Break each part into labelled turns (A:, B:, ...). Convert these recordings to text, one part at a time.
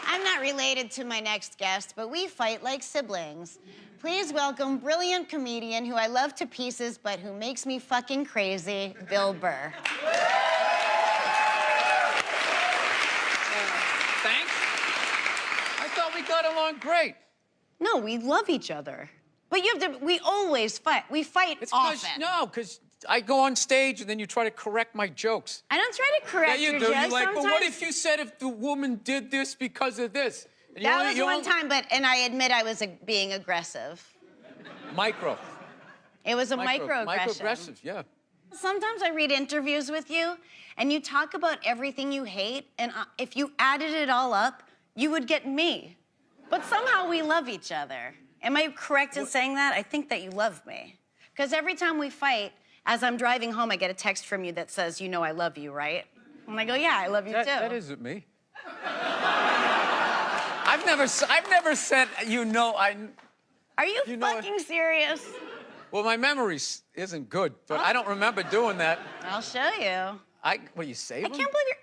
A: I'm not related to my next guest, but we fight like siblings. Please welcome brilliant comedian who I love to pieces, but who makes me fucking crazy, Bill Burr.
B: Thanks. I thought we got along great.
A: No, we love each other. But you have to, we always fight. We fight often.
B: Because I go on stage and then you try to correct my jokes.
A: I don't try to correct your jokes.
B: You're like,
A: sometimes.
B: but what if you said if the woman did this because of this? And
A: that was one time, and I admit I was being aggressive.
B: Micro.
A: It was a microaggression.
B: Microaggressive, yeah.
A: Sometimes I read interviews with you, and you talk about everything you hate, and if you added it all up, you would get me. But somehow we love each other. Am I correct in saying that? I think that you love me. Because every time we fight, as I'm driving home, I get a text from you that says, you know I love you, right? And I go, yeah, I love you too.
B: That isn't me. I've never said, you know,
A: Are you fucking serious?
B: Well, my memory isn't good, but I don't remember doing that.
A: I'll show you.
B: What, you save them?
A: I can't believe you're...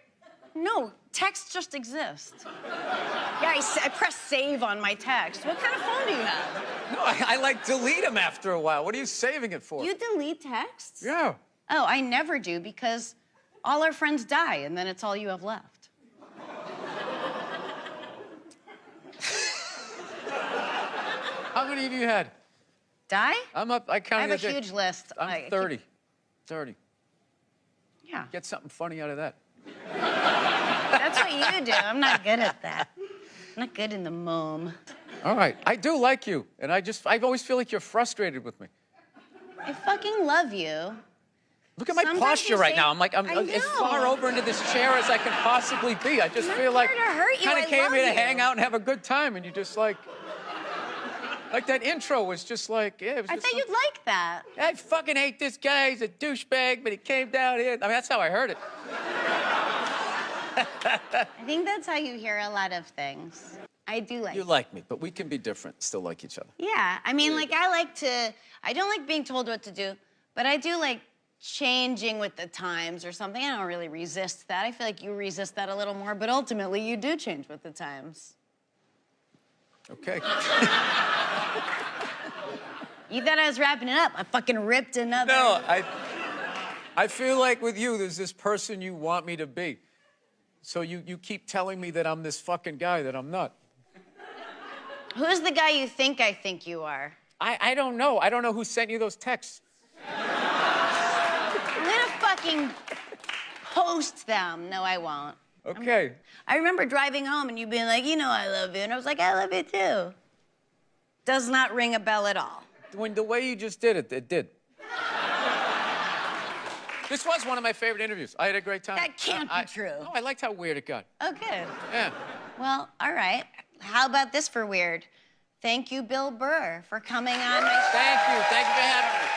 A: No, text just exists. Yeah, I press save on my text. What kind of phone do you have?
B: No, I like delete them after a while. What are you saving it for?
A: You delete texts?
B: Yeah.
A: Oh, I never do because all our friends die and then it's all you have left.
B: How many of you had?
A: Die?
B: I'm up, I counted.
A: I have a huge list.
B: I'm 30. 30.
A: Yeah.
B: Get something funny out of that.
A: That's what you do. I'm not good at that. I'm not good in the mom.
B: All right. I do like you, and I always feel like you're frustrated with me.
A: I fucking love you.
B: Look at my posture right now. I'm as far over into this chair as I can possibly be. I just feel like
A: I
B: kind of came here to hang out and have a good time, and you just like that intro was just like, yeah. It was
A: I thought you'd like that.
B: I fucking hate this guy. He's a douchebag, but he came down here. I mean, that's how I heard it.
A: I think that's how you hear a lot of things. I do like
B: you like me, but we can be different, still like each other.
A: Yeah, I mean, like, I don't like being told what to do, but I do like changing with the times or something. I don't really resist that. I feel like you resist that a little more, but ultimately you do change with the times.
B: Okay.
A: You thought I was wrapping it up. I fucking ripped another.
B: No, I feel like with you, there's this person you want me to be. So you keep telling me that I'm this fucking guy that I'm not.
A: Who's the guy you think I think you are?
B: I don't know. I don't know who sent you those texts.
A: I'm gonna fucking post them. No, I won't.
B: Okay.
A: I remember driving home and you being like, you know I love you. And I was like, I love you too. Does not ring a bell at all.
B: The way you just did it, it did. This was one of my favorite interviews. I had a great time.
A: That can't be true.
B: No, I liked how weird it got.
A: Oh, good.
B: Yeah.
A: Well, all right. How about this for weird? Thank you, Bill Burr, for coming on my show.
B: Thank you. Thank you for having me.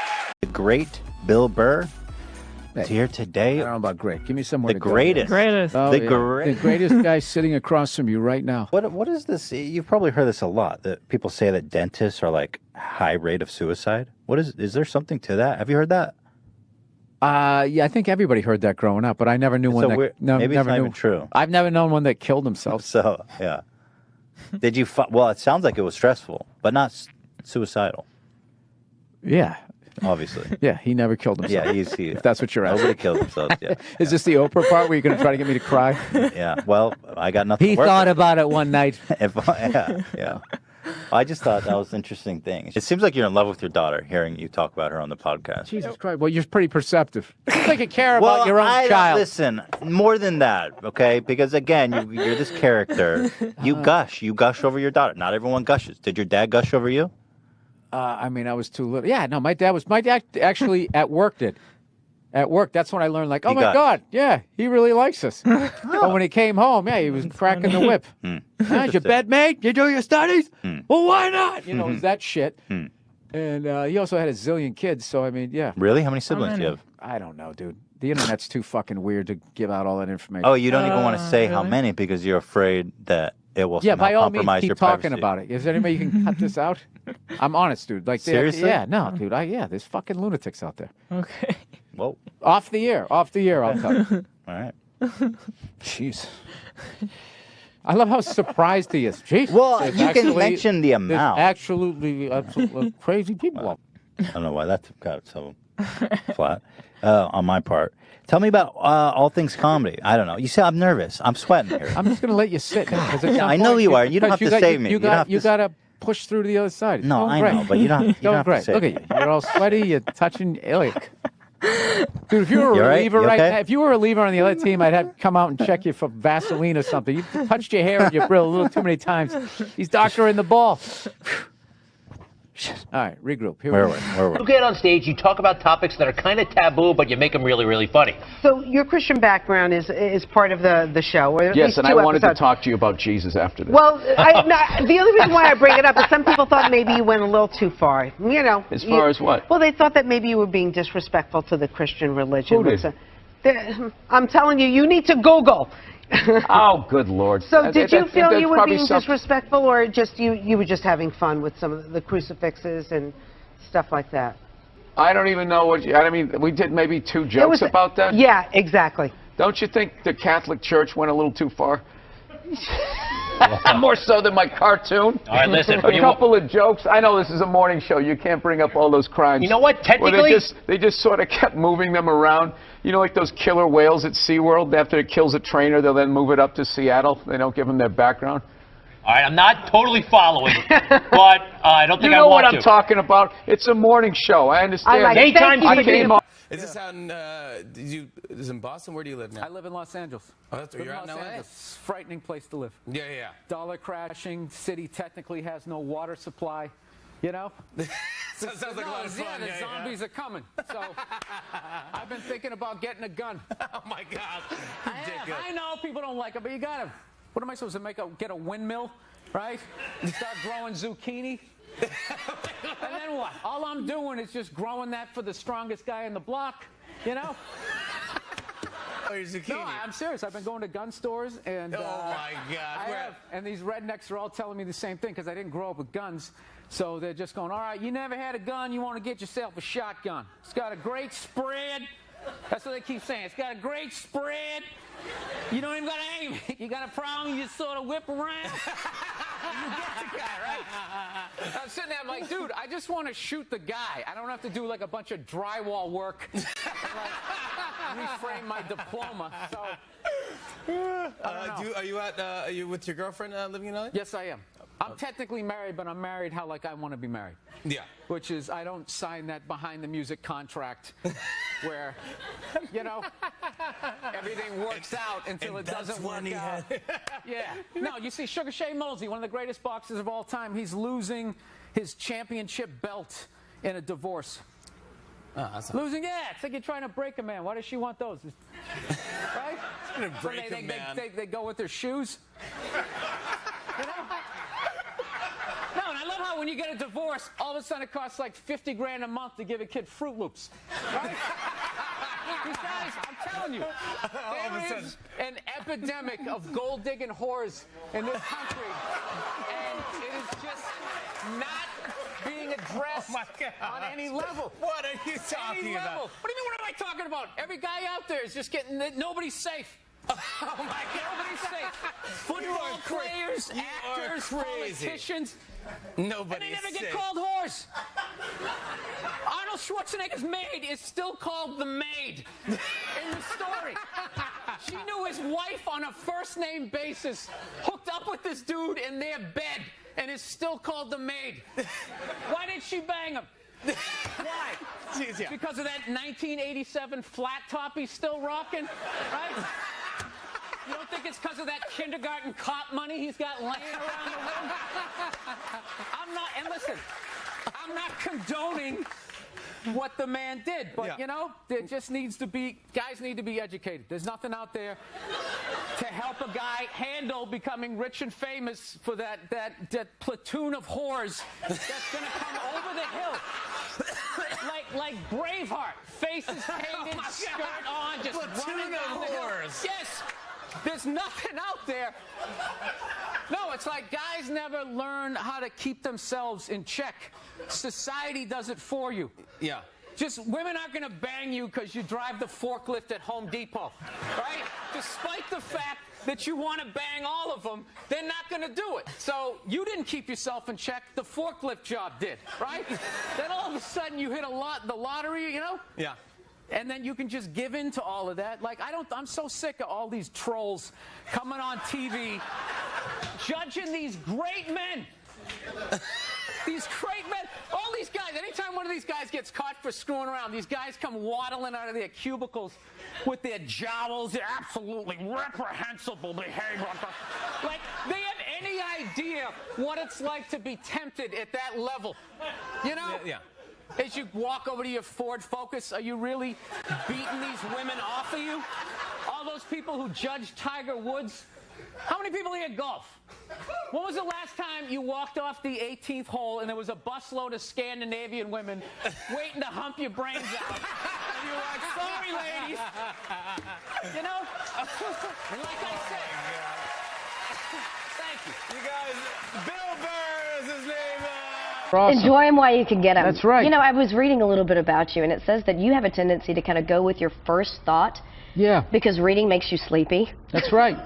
C: The great Bill Burr is here today.
D: I don't know about great. Give me somewhere
C: The
D: to go.
C: greatest.
D: Oh,
C: The
D: yeah.
C: great.
D: The greatest guy sitting across from you right now.
C: What is this? You've probably heard this a lot, that people say that dentists are like high rate of suicide. Is there something to that? Have you heard that?
D: Yeah, I think everybody heard that growing up, but I never knew one that... No,
C: maybe
D: never
C: it's not
D: knew.
C: even true.
D: I've never known one that killed himself.
C: So, yeah. Did you... Well, it sounds like it was stressful, but not suicidal,
D: Yeah.
C: obviously.
D: Yeah, he never killed himself.
C: Yeah, he
D: if that's what you're asking.
C: Nobody killed themselves, yeah.
D: Is this the Oprah part where you're going to try to get me to cry?
C: Yeah, well, I got nothing
D: He
C: to work
D: thought
C: with.
D: about it one night.
C: Yeah. I just thought that was an interesting thing. It seems like you're in love with your daughter, hearing you talk about her on the podcast.
D: Jesus Christ. Well, you're pretty perceptive. It's like you care about your own child.
C: Listen, more than that, okay? Because again, you're this character. You gush over your daughter. Not everyone gushes. Did your dad gush over you?
D: I mean, I was too little. Yeah, no, my dad actually at work did. At work, that's when I learned, like, oh, my God, yeah, he really likes us. But when he came home, yeah, he was cracking the whip. How's your bed made? You do your studies? Well, why not? You know, it was that shit. And he also had a zillion kids, so, I mean, yeah.
C: Really? How many siblings do you have?
D: I don't know, dude. The internet's too fucking weird to give out all that information.
C: Oh, you don't even want to say how many because you're afraid that it will somehow
D: by all means,
C: compromise
D: keep
C: your
D: talking
C: privacy.
D: about it. Is there any way you can cut this out? I'm honest, dude. Like,
C: seriously?
D: Yeah, no, dude. There's fucking lunatics out there.
E: Okay.
C: Whoa.
D: Off the air, I'll tell you.
C: All right.
D: Jeez. I love how surprised he is. Jeez.
C: Well,
D: there's
C: you can mention the
D: there's
C: amount.
D: absolutely crazy people.
C: I don't know why that got so flat on my part. Tell me about all things comedy. I don't know. You see, I'm nervous. I'm sweating here.
D: I'm just going to let you sit.
C: I know you are. You don't have to save me.
D: You got to push through to the other side.
C: No, I know, but you don't have to save
D: Look
C: me.
D: at you. You're all sweaty. You're touching. Look. Dude, if you were a
C: right?
D: reliever
C: You okay?
D: if you were a reliever on the other team, I'd have to come out and check you for Vaseline or something. You touched your hair and your brill a little too many times. He's doctoring the ball. All right, regroup. Here
C: Where
D: we
C: were
D: go.
C: we?
E: You get on stage, you talk about topics that are kind of taboo, but you make them really, really funny.
F: So your Christian background is part of the show, or at
G: Yes,
F: least
G: and
F: two
G: I wanted
F: episodes.
G: to talk to you about Jesus after this.
F: Well, the only reason why I bring it up is some people thought maybe you went a little too far. You know.
G: As far as what?
F: Well, they thought that maybe you were being disrespectful to the Christian religion.
G: Who did?
F: I'm telling you, you need to Google.
G: Oh, good Lord.
F: So did you feel
G: that's
F: you were
G: probably
F: being disrespectful, or just you were just having fun with some of the crucifixes and stuff like that?
G: I don't even know what I mean, we did maybe 2 jokes about that?
F: Yeah, exactly.
G: Don't you think the Catholic Church went a little too far? More so than my cartoon.
E: All right, listen.
G: A couple of jokes. I know this is a morning show. You can't bring up all those crimes.
E: You know what?
G: Well,
E: Technically,
G: they just sort of kept moving them around. You know, like those killer whales at SeaWorld. After it kills a trainer, they'll then move it up to Seattle. They don't give them their background.
E: all right, I'm not totally following, but I don't think
G: You
E: I
G: know
E: want
G: what
E: to.
G: I'm talking about. It's a morning show. I understand.
F: I like it.
E: Daytime
F: Thank you.
G: I came up.
H: Is this out in, is this in Boston? Where do you live now?
D: I live in Los Angeles.
H: Oh, that's where
D: Live
H: you're
D: in
H: out in
D: Los
H: LA?
D: Angeles. Frightening place to live.
H: Yeah, yeah.
D: Dollar crashing. City technically has no water supply. You know?
H: So it sounds like a lot of fun.
D: Yeah, the zombies are coming. So I've been thinking about getting a gun.
H: Oh my God. Ridiculous.
D: I know people don't like it, but you got to. What am I supposed to get a windmill, right? And start growing zucchini? And then what? All I'm doing is just growing that for the strongest guy in the block, you know?
H: Oh, your zucchini.
D: No, I'm serious. I've been going to gun stores and
H: Oh my God.
D: I have, and these rednecks are all telling me the same thing because I didn't grow up with guns. So they're just going, all right, you never had a gun, you want to get yourself a shotgun. It's got a great spread. That's what they keep saying. It's got a great spread. You don't even got to aim. You got a problem, you just sort of whip around. You get the guy, right? I'm sitting there, I'm like, dude, I just want to shoot the guy. I don't have to do like a bunch of drywall work and like reframe my diploma. So,
H: Are you with your girlfriend living in LA?
D: yes, I am. I'm technically married, but I'm married how like I want to be married.
H: Yeah.
D: Which is I don't sign that behind the music contract where, you know, everything works out until it doesn't work out. Yeah. No, you see, Sugar Shea Mosley, one of the greatest boxers of all time, he's losing his championship belt in a divorce.
H: Oh, that's
D: Losing, yeah. It's like you're trying to break a man. Why does she want those? Right?
H: trying to break a man.
D: They go with their shoes. You know? No, and I love how when you get a divorce, all of a sudden it costs like 50 grand a month to give a kid Fruit Loops. Right? These guys, I'm telling you, there is an epidemic of gold-digging whores in this country, and it is just not being addressed on any level.
H: What are you talking about?
D: Level. What do you mean, what am I talking about? Every guy out there is just getting, nobody's safe.
H: Oh my God.
D: Nobody's safe. Football players, actors, politicians.
H: Nobody
D: And they never
H: is
D: get
H: safe.
D: called whores. Arnold Schwarzenegger's maid is still called the maid in the story. She knew his wife on a first-name basis, hooked up with this dude in their bed, and is still called the maid. Why did she bang him? Why?
H: Jeez, yeah.
D: Because of that 1987 flat top he's still rocking, right? You don't think it's because of that kindergarten cop money he's got laying around the room? I'm not, and listen, I'm not condoning what the man did, but
H: Yeah.
D: you know, there just needs to be, guys need to be educated. There's nothing out there to help a guy handle becoming rich and famous for that platoon of whores that's gonna come over the hill. Like Braveheart, faces painted, skirt on, just
H: Platoon
D: running
H: of
D: down the hill.
H: whores.
D: Yes, there's nothing out there. No, it's like guys never learn how to keep themselves in check. Society does it for you.
H: Yeah.
D: Just women aren't going to bang you because you drive the forklift at Home Depot, right? Despite the fact that you want to bang all of them, they're not going to do it. So you didn't keep yourself in check. The forklift job did, right? Then all of a sudden you hit the lottery, you know?
H: Yeah.
D: And then you can just give in to all of that. Like, I'm so sick of all these trolls coming on TV, judging these great men. These great men, all these guys, anytime one of these guys gets caught for screwing around, these guys come waddling out of their cubicles with their jowls, absolutely reprehensible behavior. Like, they have any idea what it's like to be tempted at that level. You know?
H: Yeah.
D: As you walk over to your Ford Focus, are you really beating these women off of you? All those people who judge Tiger Woods? How many people here golf? When was the last time you walked off the 18th hole and there was a busload of Scandinavian women waiting to hump your brains out? And you were like, sorry, ladies. You know? And like I said, thank you.
H: You guys, Bill Burr is his name.
I: Awesome. Enjoy them while you can get them.
D: That's right.
I: You know, I was reading a little bit about you, and it says that you have a tendency to kind of go with your first thought.
G: Yeah.
I: Because reading makes you sleepy.
G: That's right.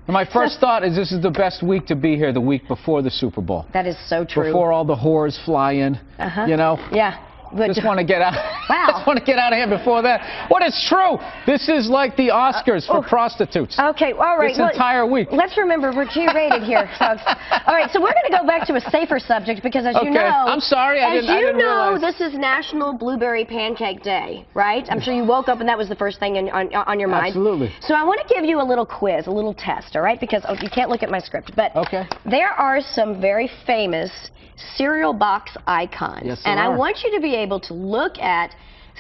G: And my first thought is this is the best week to be here, the week before the Super Bowl.
I: That is so true.
G: Before all the whores fly in, you know?
I: Yeah. But
G: just want to get out.
I: Wow.
G: Just want to get out of here before that. What is true? This is like the Oscars for prostitutes.
I: Okay, all right.
G: This entire week.
I: Let's remember we're G-rated here, folks. All right, so we're going to go back to a safer subject because, as you know,
G: I'm sorry, I didn't realize.
I: this is National Blueberry Pancake Day, right? I'm sure you woke up and that was the first thing on your mind.
G: Absolutely.
I: So I want to give you a little quiz, a little test, all right? Because you can't look at my script, but there are some very famous cereal box icons.
G: Yes,
I: and I want you to be able to look at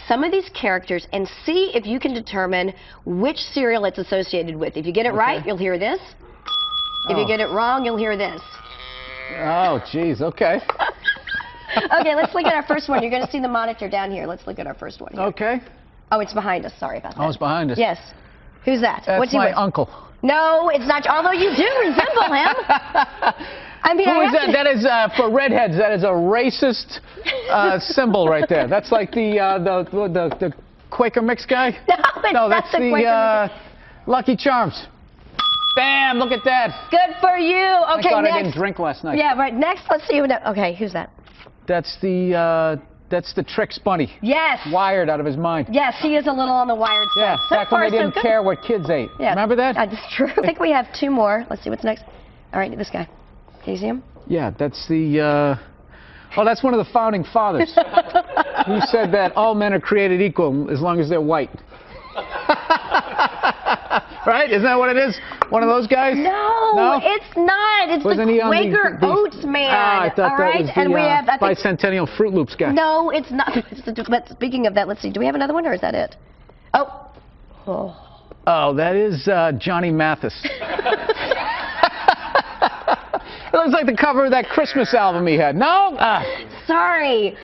I: some of these characters and see if you can determine which cereal it's associated with. If you get it right, you'll hear this. If you get it wrong, you'll hear this.
G: Oh, geez, okay.
I: Okay, let's look at our first one. You're going to see the monitor down here. Let's look at our first one here.
G: Okay.
I: Oh, it's behind us. Sorry about that.
G: Oh, it's behind us.
I: Yes. Who's that?
G: That's
I: What's he
G: my
I: with?
G: uncle.
I: No, it's not. Although you do resemble him. I mean,
G: Who is that? That is, for redheads, that is a racist symbol right there. That's like the Quaker Mix guy?
I: No,
G: that's
I: the
G: the Lucky Charms. Bam, look at that.
I: Good for you. Okay,
G: I thought
I: next.
G: I didn't drink last night.
I: Yeah, right. Next, let's see. Okay, who's that?
G: That's the Trix Bunny.
I: Yes.
G: Wired out of his mind.
I: Yes, he is a little on the wired side.
G: Yeah,
I: So
G: back when
I: far,
G: they didn't
I: so good.
G: care what kids ate.
I: Yeah.
G: Remember that?
I: That's true. I think we have two more. Let's see what's next. All right, this guy. Can you see him?
G: Yeah, that's the, that's one of the founding fathers who said that all men are created equal as long as they're white. Right? Isn't that what it is? One of those guys?
I: No, it's not. It's
G: Wasn't
I: the
G: he on
I: Quaker Oats man.
G: I thought
I: all
G: that
I: right?
G: was the
I: And we have, I think,
G: bicentennial Fruit Loops guy.
I: no, it's not. But speaking of that, let's see. Do we have another one, or is that it? Oh.
G: Oh, that is Johnny Mathis. It looks like the cover of that Christmas album he had. No?
I: Sorry.